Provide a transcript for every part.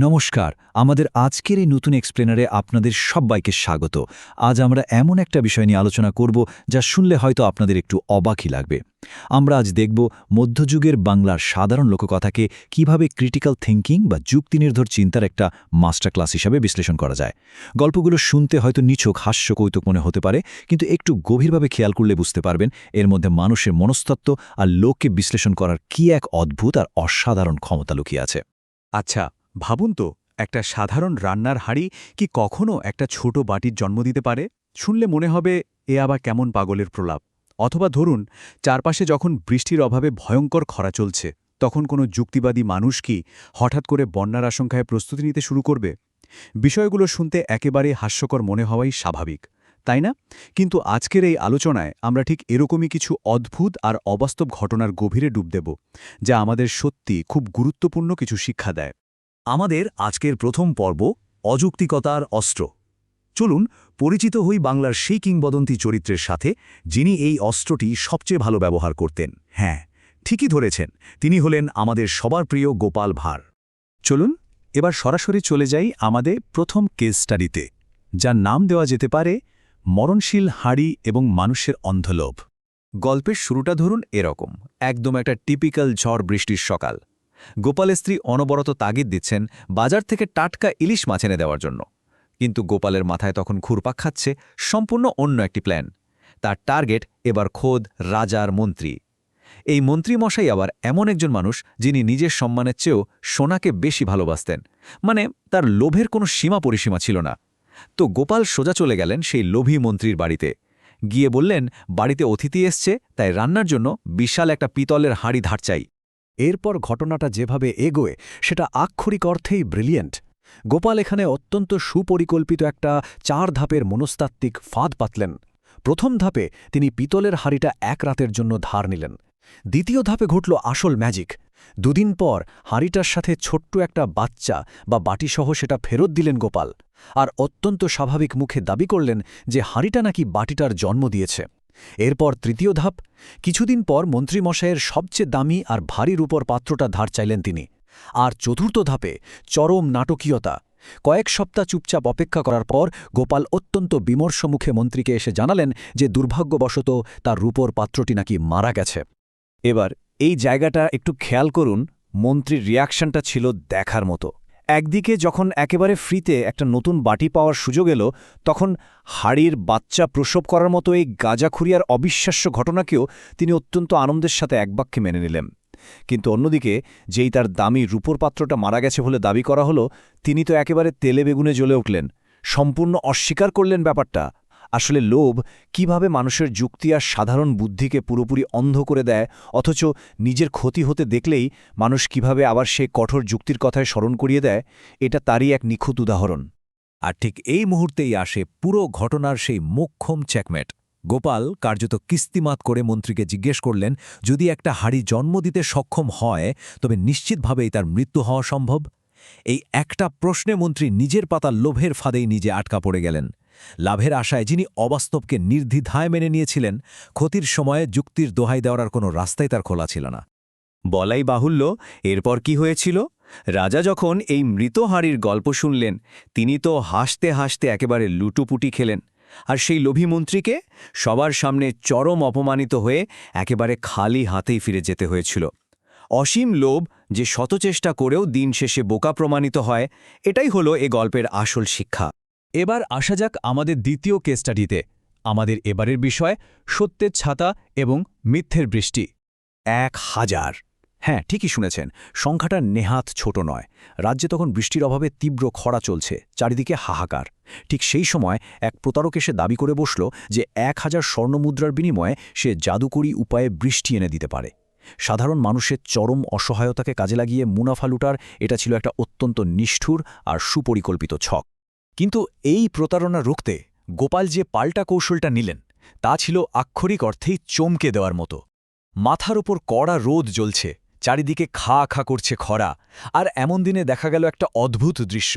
নমস্কার, আমাদের আজকের এই নতুন এক্সপ্লেনারে আপনাদের সবাইকে স্বাগত। আজ আমরা এমন একটা বিষয় নিয়ে আলোচনা করব যা শুনলে হয়তো আপনাদের একটু অবাকই লাগবে। আমরা আজ দেখব মধ্যযুগের বাংলার সাধারণ লোককথাকে কিভাবে ক্রিটিক্যাল থিঙ্কিং বা যুক্তিনির্ভর চিন্তার একটা মাস্টার ক্লাস হিসাবে বিশ্লেষণ করা যায়। গল্পগুলো শুনতে হয়তো নিছক হাস্যকৌতুক মনে হতে পারে, কিন্তু একটু গভীরভাবে খেয়াল করলে বুঝতে পারবেন এর মধ্যে মানুষের মনস্তত্ত্ব আর লোককে বিশ্লেষণ করার কি এক অদ্ভুত আর অসাধারণ ক্ষমতা লুকিয়ে আছে। আচ্ছা, ভাবুন তো, একটা সাধারণ রান্নার হাঁড়ি কি কখনো একটা ছোট বাটির জন্ম দিতে পারে? শুনলে মনে হবে এ আবার কেমন পাগলের প্রলাপ। অথবা ধরুন, চারপাশে যখন বৃষ্টির অভাবে ভয়ঙ্কর খরা চলছে, তখন কোনো যুক্তিবাদী মানুষ কি হঠাৎ করে বন্যার আশঙ্কায় প্রস্তুতি নিতে শুরু করবে? বিষয়গুলো শুনতে একেবারে হাস্যকর মনে হওয়াই স্বাভাবিক, তাই না? কিন্তু আজকের এই আলোচনায় আমরা ঠিক এরকমই কিছু অদ্ভুত আর অবাস্তব ঘটনার গভীরে ডুব দেব, যা আমাদের সত্যি খুব গুরুত্বপূর্ণ কিছু শিক্ষা দেয়। আমাদের আজকের প্রথম পর্ব অযৌক্তিকতার অস্ত্র। চলুন পরিচিত হই বাংলার সেই কিংবদন্তি চরিত্রের সাথে, যিনি এই অস্ত্রটি সবচেয়ে ভালো ব্যবহার করতেন। হ্যাঁ, ঠিকই ধরেছেন, তিনি হলেন আমাদের সবার প্রিয় গোপাল ভাঁড়। চলুন এবার সরাসরি চলে যাই আমাদের প্রথম কেস স্টাডিতে, যার নাম দেওয়া যেতে পারে মরণশীল হাঁড়ি এবং মানুষের অন্ধলোভ। গল্পের শুরুটা ধরুন এরকম, একদম একটা টিপিক্যাল ঝড় বৃষ্টির সকাল। গোপালের স্ত্রী অনবরত তাগিদ দিচ্ছেন বাজার থেকে টাটকা ইলিশ মাছ এনে দেওয়ার জন্য, কিন্তু গোপালের মাথায় তখন ঘুরপাক খাচ্ছে সম্পূর্ণ অন্য একটি প্ল্যান। তার টার্গেট এবার খোদ রাজার মন্ত্রী। এই মন্ত্রীমশাই আবার এমন একজন মানুষ যিনি নিজের সম্মানের চেয়েও সোনাকে বেশি ভালোবাসতেন, মানে তার লোভের কোনো সীমা পরিসীমা ছিল না। তো গোপাল সোজা চলে গেলেন সেই লোভী মন্ত্রীর বাড়িতে, গিয়ে বললেন বাড়িতে অতিথি এসছে, তাই রান্নার জন্য বিশাল একটা পিতলের হাঁড়ি ধার চাই। এরপর ঘটনাটা যেভাবে এগোয় সেটা আক্ষরিক অর্থেই ব্রিলিয়েন্ট। গোপাল এখানে অত্যন্ত সুপরিকল্পিত একটা ৪ ধাপের মনস্তাত্ত্বিক ফাঁদ পাতলেন। প্রথম ধাপে তিনি পিতলের হাঁড়িটা এক রাতের জন্য ধার নিলেন। দ্বিতীয় ধাপে ঘটল আসল ম্যাজিক। দুদিন পর হাঁড়িটার সাথে ছোট্ট একটা বাচ্চা বা বাটিসহ সেটা ফেরত দিলেন গোপাল, আর অত্যন্ত স্বাভাবিক মুখে দাবি করলেন যে হাঁড়িটা নাকি বাটিটার জন্ম দিয়েছে। এরপর তৃতীয় ধাপ, কিছুদিন পর মন্ত্রীমশাইয়ের সবচেয়ে দামি আর ভারী রূপর পাত্রটা ধার চাইলেন তিনি। আর চতুর্থ ধাপে চরম নাটকীয়তা। কয়েক সপ্তাহ চুপচাপ অপেক্ষা করার পর গোপাল অত্যন্ত বিমর্ষ মুখে মন্ত্রীকে এসে জানালেন যে দুর্ভাগ্যবশত তার রূপর পাত্রটি নাকি মারা গেছে। এবার এই জায়গাটা একটু খেয়াল করুন, মন্ত্রীর রিয়াকশনটা ছিল দেখার মতো। একদিকে যখন একেবারে ফ্রিতে একটা নতুন বাটি পাওয়ার সুযোগ এলো, তখন হাড়ির বাচ্চা প্রসব করার মতো এই গাঁজাখুরিয়ার অবিশ্বাস্য ঘটনাকেও তিনি অত্যন্ত আনন্দের সাথে একবাক্যে মেনে নিলেন। কিন্তু অন্যদিকে যেই তার দামি রূপোর পাত্রটা মারা গেছে বলে দাবি করা হলো, তিনি তো একেবারে তেলে বেগুনে জ্বলে উঠলেন, সম্পূর্ণ অস্বীকার করলেন ব্যাপারটা। আসলে লোভ কিভাবে মানুষের যুক্তি আর সাধারণ বুদ্ধিকে পুরোপুরি অন্ধ করে দেয়, অথচ নিজের ক্ষতি হতে দেখলেই মানুষ কিভাবে আবার সেই কঠোর যুক্তির কথায় স্মরণ করিয়ে দেয়, এটা তারই এক নিখুঁত উদাহরণ। আর ঠিক এই মুহূর্তেই আসে পুরো ঘটনার সেই মোক্ষম চেকমেট। গোপাল কার্যত কিস্তিমাত করে মন্ত্রীকে জিজ্ঞেস করলেন, যদি একটা হাঁড়ি জন্ম দিতে সক্ষম হয় তবে নিশ্চিতভাবেই তার মৃত্যু হওয়া সম্ভব। এই একটা প্রশ্নে মন্ত্রী নিজের পাতার লোভের ফাঁদেই নিজে আটকা পড়ে গেলেন। লাভের আশায় যিনি অবাস্তবকে নির্দ্বিধায় মেনে নিয়েছিলেন, ক্ষতির সময়ে যুক্তির দোহাই দেওয়ার কোনো রাস্তাই তার খোলা ছিল না। বলাই বাহুল্য, এরপর কি হয়েছিল? রাজা যখন এই মৃত হাঁড়ির গল্প শুনলেন, তিনি তো হাসতে হাসতে একেবারে লুটুপুটি খেলেন। আর সেই লোভী মন্ত্রীকে সবার সামনে চরম অপমানিত হয়ে একেবারে খালি হাতেই ফিরে যেতে হয়েছিল। অসীম লোভ যে শতচেষ্টা করেও দিন শেষে বোকা প্রমাণিত হয়, এটাই হলো এ গল্পের আসল শিক্ষা। এবার আসা যাক আমাদের দ্বিতীয় কেস স্টাডিতে। আমাদের এবারের বিষয় সত্যের ছাতা এবং মিথ্যের বৃষ্টি। ১,০০০। হ্যাঁ, ঠিকই শুনেছেন, সংখ্যাটা নেহাত ছোট নয়। রাজ্যে তখন বৃষ্টির অভাবে তীব্র খরা চলছে, চারিদিকে হাহাকার। ঠিক সেই সময় এক প্রতারক এসে দাবি করে বসল যে ১,০০০ স্বর্ণমুদ্রার বিনিময়ে সে জাদুকরী উপায়ে বৃষ্টি এনে দিতে পারে। সাধারণ মানুষের চরম অসহায়তাকে কাজে লাগিয়ে মুনাফা লুটার এটা ছিল একটা অত্যন্ত নিষ্ঠুর আর সুপরিকল্পিত ছক। কিন্তু এই প্রতারণা রুখতে গোপাল যে পাল্টা কৌশলটা নিলেন, তা ছিল আক্ষরিক অর্থেই চমকে দেওয়ার মতো। মাথার ওপর কড়া রোদ জ্বলছে, চারিদিকে খা খা করছে খরা, আর এমন দিনে দেখা গেল একটা অদ্ভুত দৃশ্য।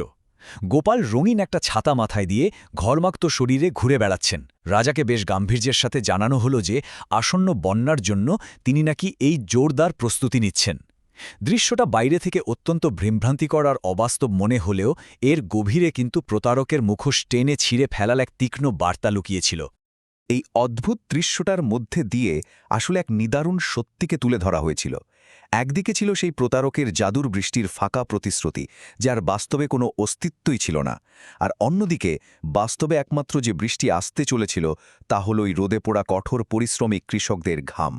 গোপাল রঙিন একটা ছাতা মাথায় দিয়ে ঘরমাক্ত শরীরে ঘুরে বেড়াচ্ছেন। রাজাকে বেশ গাম্ভীর্যের সাথে জানানো হলো যে আসন্ন বন্যার জন্য তিনি নাকি এই জোরদার প্রস্তুতি নিচ্ছেন। দৃশ্যটা বাইরে থেকে অত্যন্ত ভ্রমভ্রান্তিকর আর অবাস্তব মনে হলেও এর গভীরে কিন্তু প্রতারকের মুখোশ টেনে ছিঁড়ে ফেলার এক তীক্ষ্ণ বার্তা লুকিয়েছিল। এই অদ্ভুত দৃশ্যটার মধ্যে দিয়ে আসলে এক নিদারুণ সত্যিকে তুলে ধরা হয়েছিল। একদিকে ছিল সেই প্রতারকের জাদুর বৃষ্টির ফাঁকা প্রতিশ্রুতি, যার বাস্তবে কোনো অস্তিত্বই ছিল না, আর অন্যদিকে বাস্তবে একমাত্র যে বৃষ্টি আসতে চলেছিল তা হল ওই রোদে পোড়া কঠোর পরিশ্রমিক কৃষকদের ঘাম।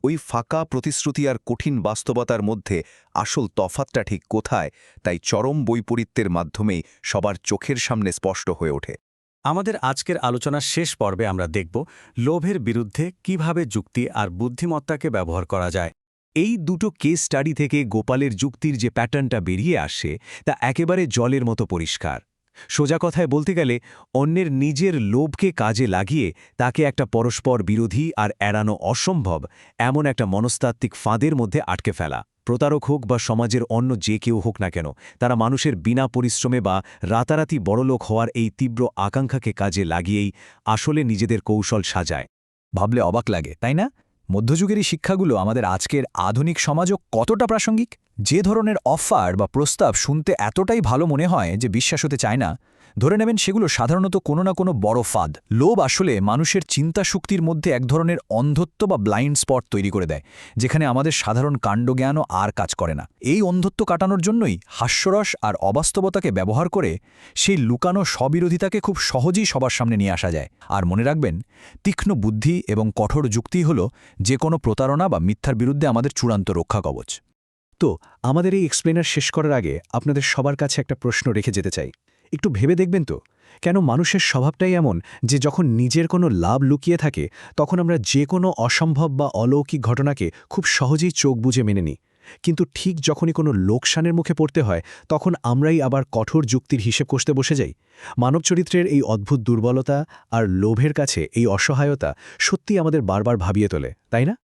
ওই ফাঁকা প্রতিশ্রুতি আর কঠিন বাস্তবতার মধ্যে আসল তফাতটা ঠিক কোথায়, তাই চরম বৈপরীত্যের মাধ্যমেই সবার চোখের সামনে স্পষ্ট হয়ে ওঠে। আমাদের আজকের আলোচনার শেষ পর্বে আমরা দেখব লোভের বিরুদ্ধে কিভাবে যুক্তি আর বুদ্ধিমত্তাকে ব্যবহার করা যায়। এই দুটো কেস স্টাডি থেকে গোপালের যুক্তির যে প্যাটার্নটা বেরিয়ে আসে তা একেবারে জলের মতো পরিষ্কার। সোজা কথায় বলতে গেলে অন্যের নিজের লোভকে কাজে লাগিয়ে তাকে একটা পরস্পর বিরোধী আর এড়ানো অসম্ভব এমন একটা মনস্তাত্ত্বিক ফাঁদের মধ্যে আটকে ফেলা। প্রতারক হোক বা সমাজের অন্য যে কেউ হোক না কেন, তারা মানুষের বিনা পরিশ্রমে বা রাতারাতি বড়লোক হওয়ার এই তীব্র আকাঙ্ক্ষাকে কাজে লাগিয়েই আসলে নিজেদের কৌশল সাজায়। ভাবলে অবাক লাগে, তাই না? মধ্যযুগের এই শিক্ষাগুলো আমাদের আজকের আধুনিক সমাজও কতটা প্রাসঙ্গিক। যে ধরনের অফার বা প্রস্তাব শুনতে এতটাই ভালো মনে হয় যে বিশ্বাস হতে চায় না, ধরে নেবেন সেগুলো সাধারণত কোনো না কোনো বড় ফাঁদ। লোভ আসলে মানুষের চিন্তা শক্তির মধ্যে এক ধরনের অন্ধত্ব বা ব্লাইন্ড স্পট তৈরি করে দেয়, যেখানে আমাদের সাধারণ কাণ্ডজ্ঞানও আর কাজ করে না। এই অন্ধত্ব কাটানোর জন্যই হাস্যরস আর অবাস্তবতাকে ব্যবহার করে সেই লুকানো স্ববিরোধিতাকে খুব সহজেই সবার সামনে নিয়ে আসা যায়। আর মনে রাখবেন, তীক্ষ্ণ বুদ্ধি এবং কঠোর যুক্তি হল যে কোনো প্রতারণা বা মিথ্যার বিরুদ্ধে আমাদের চূড়ান্ত রক্ষা কবচ। তো আমাদের এই এক্সপ্লেনার শেষ করার আগে আপনাদের সবার কাছে একটা প্রশ্ন রেখে যেতে চাই। একটু ভেবে দেখবেন তো, কেন মানুষের স্বভাবটাই এমন যে যখন নিজের কোনো লাভ লুকিয়ে থাকে তখন আমরা যে কোনো অসম্ভব বা অলৌকিক ঘটনাকে খুব সহজেই চোখ বুজে মেনে নিই, কিন্তু ঠিক যখনই কোনো লোকসানের মুখে পড়তে হয় তখন আমরাই আবার কঠোর যুক্তির হিসেব কষতে বসে যাই। মানব চরিত্রের এই অদ্ভুত দুর্বলতা আর লোভের কাছে এই অসহায়তা সত্যিই আমাদের বারবার ভাবিয়ে তোলে, তাই না?